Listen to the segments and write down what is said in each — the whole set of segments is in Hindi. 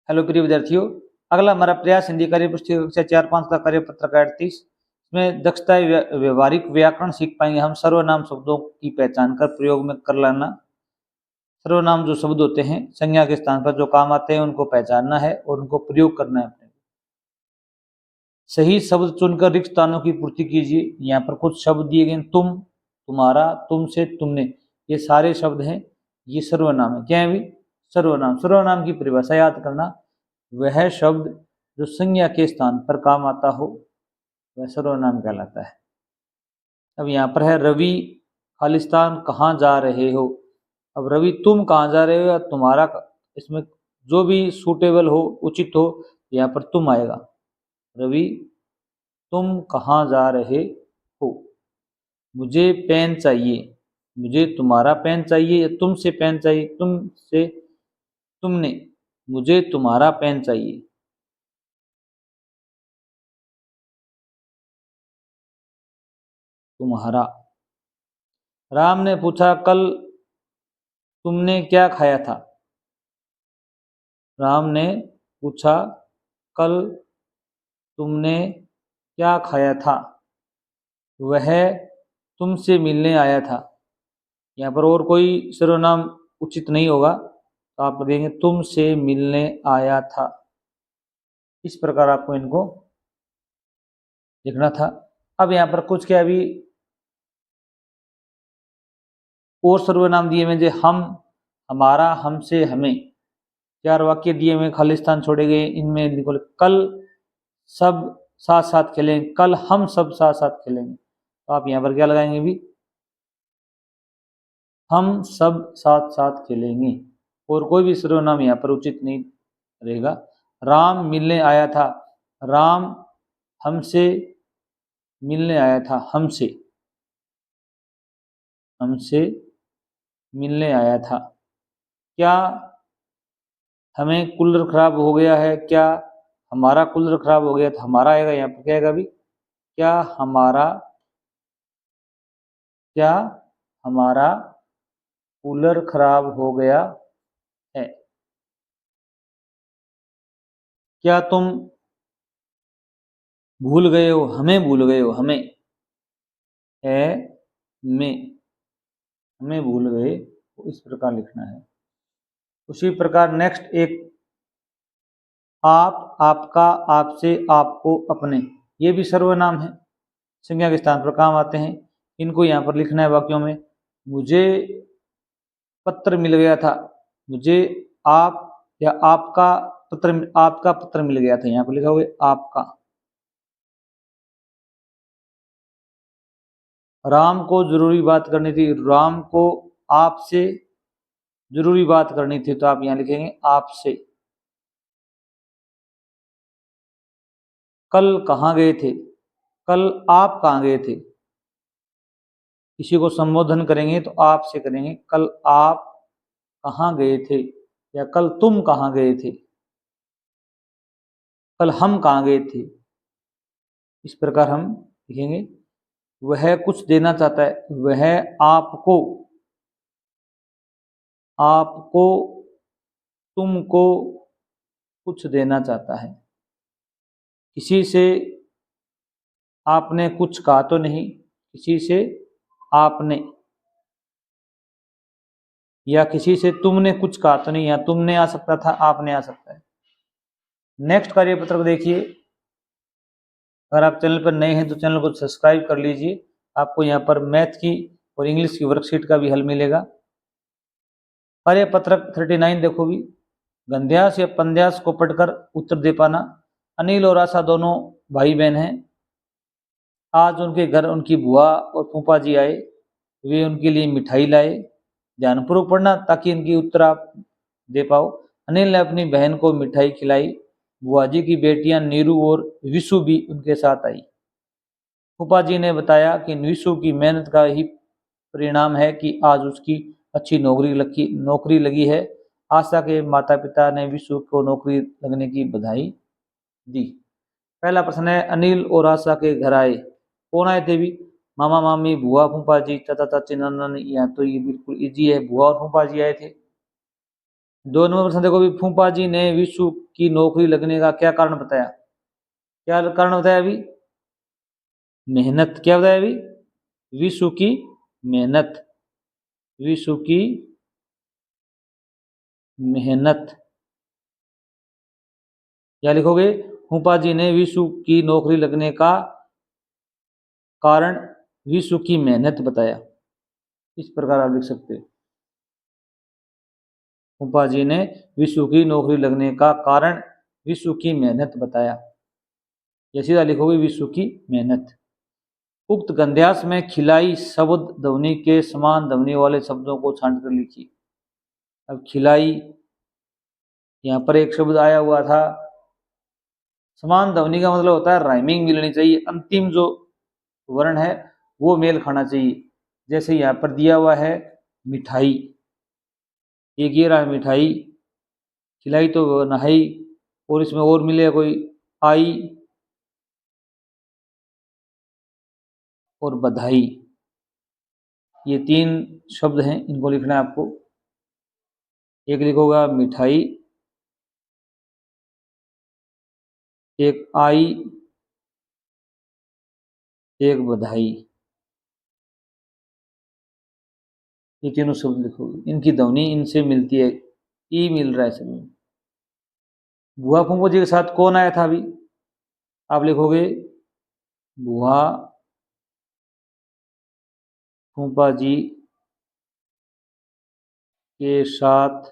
हेलो प्रिय विद्यार्थियों, अगला हमारा प्रयास हिंदी कार्य पुस्तिका कक्षा 4-5 का कार्य पत्रक 38 में दक्षता व्यवहारिक व्याकरण सीख पाएंगे हम। सर्वनाम शब्दों की पहचान कर प्रयोग में कर लाना। सर्वनाम जो शब्द होते हैं संज्ञा के स्थान पर जो काम आते हैं उनको पहचानना है और उनको प्रयोग करना है अपने। सही शब्द चुनकर रिक्त स्थानों की पूर्ति कीजिए। यहाँ पर कुछ शब्द दिए गए, तुम, तुम्हारा, तुमसे, तुमने, ये सारे शब्द हैं, ये सर्वनाम है। क्या है भी? सर्वनाम। सर्वनाम की परिभाषा याद करना, वह शब्द जो संज्ञा के स्थान पर काम आता हो वह सर्वनाम कहलाता है। अब यहाँ पर है रवि खालिस्तान कहाँ जा रहे हो। अब रवि तुम कहाँ जा रहे हो या तुम्हारा, इसमें जो भी सूटेबल हो, उचित हो, यहाँ पर तुम आएगा। रवि तुम कहाँ जा रहे हो। मुझे पेन चाहिए, मुझे तुम्हारा पेन चाहिए या तुमसे पेन चाहिए, तुमसे, तुमने, मुझे तुम्हारा पेन चाहिए। तुम्हारा। राम ने पूछा कल तुमने क्या खाया था। राम ने पूछा कल तुमने क्या खाया था। वह तुमसे मिलने आया था। यहाँ पर और कोई सर्वनाम उचित नहीं होगा, तो आप देंगे तुमसे मिलने आया था। इस प्रकार आपको इनको लिखना था। अब यहाँ पर कुछ क्या भी और सर्वनाम दिए हुए, जो हम, हमारा, हमसे, हमें, 4 वाक्य दिए हुए, खालिस्तान छोड़े गए। इनमें लिखो कल सब साथ साथ खेलेंगे, कल हम सब साथ साथ खेलेंगे। तो आप यहाँ पर क्या लगाएंगे भी? हम सब साथ साथ खेलेंगे। और कोई भी सर्वनाम यहाँ पर उचित नहीं रहेगा। राम मिलने आया था। राम हमसे मिलने आया था। हमसे, हमसे मिलने आया था। क्या हमें कूलर खराब हो गया है। क्या हमारा कूलर खराब हो गया था। हमारा आएगा यहाँ पर, क्या आएगा भी? क्या हमारा, क्या हमारा कूलर खराब हो गया है। क्या तुम भूल गए हो। हमें भूल गए हो। हमें है में, हमें भूल गए, इस प्रकार लिखना है। उसी प्रकार नेक्स्ट एक आप, आपका, आपसे, आपको, अपने, ये भी सर्वनाम है, संज्ञा के स्थान पर काम आते हैं। इनको यहाँ पर लिखना है वाक्यों में। मुझे पत्र मिल गया था। मुझे आप या आपका पत्र, आपका पत्र मिल गया था। यहाँ पर लिखा हुआ है आपका। राम को जरूरी बात करनी थी। राम को आपसे जरूरी बात करनी थी, तो आप यहाँ लिखेंगे आपसे। कल कहाँ गए थे। कल आप कहाँ गए थे। किसी को संबोधन करेंगे तो आप से करेंगे। कल आप कहाँ गए थे या कल तुम कहाँ गए थे। कल हम कहाँ गए थे। इस प्रकार हम लिखेंगे। वह कुछ देना चाहता है। वह आपको, आपको, तुमको कुछ देना चाहता है। किसी से आपने कुछ कहा तो नहीं। किसी से आपने या किसी से तुमने कुछ कहा तो नहीं। या तुमने आ सकता था, आपने आ सकता है। नेक्स्ट कार्यपत्र को देखिए। अगर आप चैनल पर नए हैं तो चैनल को सब्सक्राइब कर लीजिए। आपको यहाँ पर मैथ की और इंग्लिश की वर्कशीट का भी हल मिलेगा। कार्यपत्रक 39 देखो भी। गंध्यास या पंध्यास को पढ़कर उत्तर दे पाना। अनिल और आशा दोनों भाई बहन हैं। आज उनके घर उनकी बुआ और फूफा जी आए। वे उनके लिए मिठाई लाए। ध्यानपूर्वक पढ़ना ताकि इनकी उत्तर आप दे पाओ। अनिल ने अपनी बहन को मिठाई खिलाई। बुआ जी की बेटियां नीरू और विशु भी उनके साथ आई। फूफा जी ने बताया कि विशु की मेहनत का ही परिणाम है कि आज उसकी अच्छी नौकरी लगी है। आशा के माता पिता ने विशु को नौकरी लगने की बधाई दी। पहला प्रश्न है, अनिल और आशा के घर आए। कौन आए थे भी? मामा मामी, बुआ, फूफा जी, चाचा चाची, नाना नानी। यहाँ तो ये बिल्कुल इजी है, बुआ और फूफा जी आए थे। 2 नंबर प्रश्न देखो भी, फूफा जी ने विशु की नौकरी लगने का क्या कारण बताया? क्या कारण बताया अभी? मेहनत। क्या बताया अभी? विशु की मेहनत। विशु की मेहनत। क्या लिखोगे? फूफा जी ने विशु की नौकरी लगने का कारण विशु की मेहनत बताया। इस प्रकार आप लिख सकते हो। फूफा जी ने विशु की नौकरी लगने का कारण विशु की मेहनत बताया। या सीधा लिखोगे विशु की मेहनत। उक्त गद्यांश में खिलाई शब्द ध्वनि के समान ध्वनि वाले शब्दों को छांटकर लिखिए। अब खिलाई, यहाँ पर एक शब्द आया हुआ था। समान ध्वनि का मतलब होता है राइमिंग मिलनी चाहिए, अंतिम जो वर्ण है वो मेल खाना चाहिए। जैसे यहाँ पर दिया हुआ है मिठाई, एक ये रहा मिठाई, खिलाई तो नहाई, और इसमें और मिलेगा कोई आई और बधाई। ये 3 शब्द हैं, इनको लिखना है आपको। एक लिखोगा मिठाई, एक आई, एक बधाई। ये तीनों शब्द लिखोगे, इनकी ध्वनि इनसे मिलती है, ई मिल रहा है सभी। बुआ फूफो जी के साथ कौन आया था अभी? आप लिखोगे बुआ फूफा जी के साथ,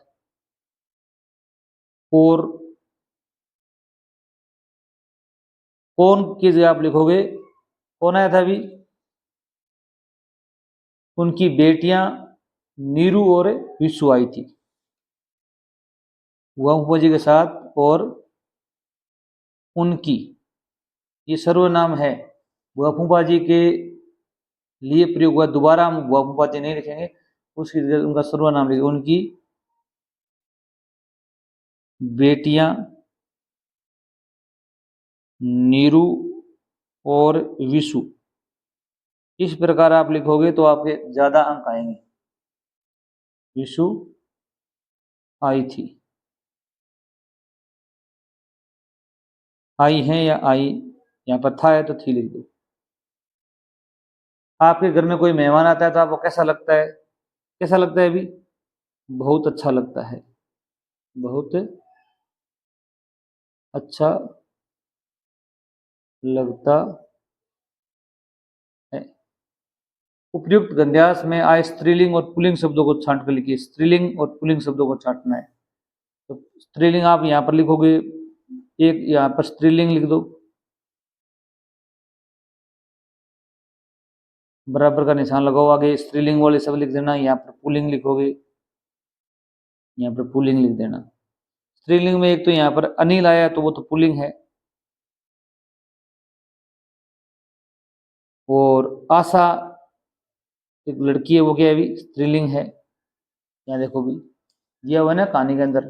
और कौन की जगह आप लिखोगे कौन आया था अभी? उनकी बेटियां नीरू और विशु आई थी। बुआ फूफा जी के साथ और उनकी, ये सर्वनाम है, बुआ फूफा जी के लिए प्रयोग हुआ। दोबारा हम बुआ फूफा जी नहीं लिखेंगे, उसकी जगह उनका सर्वनाम लिखेंगे। उनकी बेटियां नीरू और विशु। इस प्रकार आप लिखोगे तो आपके ज्यादा अंक आएंगे। विशु आई थी, आई है या आई, यहाँ पर था है तो थी लिख दो। आपके घर में कोई मेहमान आता है तो आपको कैसा लगता है? कैसा लगता है अभी? बहुत अच्छा लगता है। बहुत अच्छा लगता है। उपयुक्त गद्यांश में आए स्त्रीलिंग और पुल्लिंग शब्दों को छांट कर लिखिए। स्त्रीलिंग और पुल्लिंग शब्दों को छांटना है। तो स्त्रीलिंग आप यहाँ पर लिखोगे, एक यहाँ पर स्त्रीलिंग लिख दो, बराबर का निशान लगाओ, आगे स्त्रीलिंग वाले सब लिख देना। यहाँ पर पुल्लिंग लिखोगे, यहाँ पर पुल्लिंग लिख देना। स्त्रीलिंग में एक तो यहाँ पर अनिल आया तो वो तो पुल्लिंग है, और आशा एक लड़की है, वो क्या है अभी? स्त्रीलिंग है। यहाँ देखो भी दिया हुआ है ना कहानी के अंदर,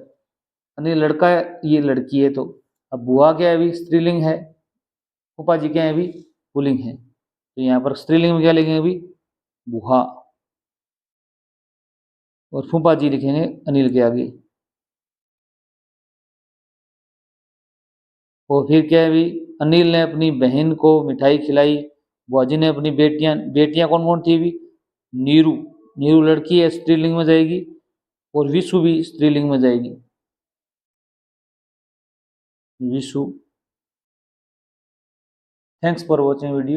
अनिल लड़का है, ये लड़की है। तो अब बुआ क्या है अभी? स्त्रीलिंग है। फूफा जी क्या है अभी? पुल्लिंग है। तो यहाँ पर स्त्रीलिंग में क्या लिखेंगे अभी? बुहा, और फूफा जी लिखेंगे अनिल के आगे। और फिर क्या है अभी? अनिल ने अपनी बहन को मिठाई खिलाई। बुआ जी ने अपनी बेटियां, बेटियां कौन कौन थी अभी? नीरू, नीरू लड़की है, स्त्रीलिंग में जाएगी। और विशु भी स्त्रीलिंग में जाएगी, Vishu. Thanks for watching video.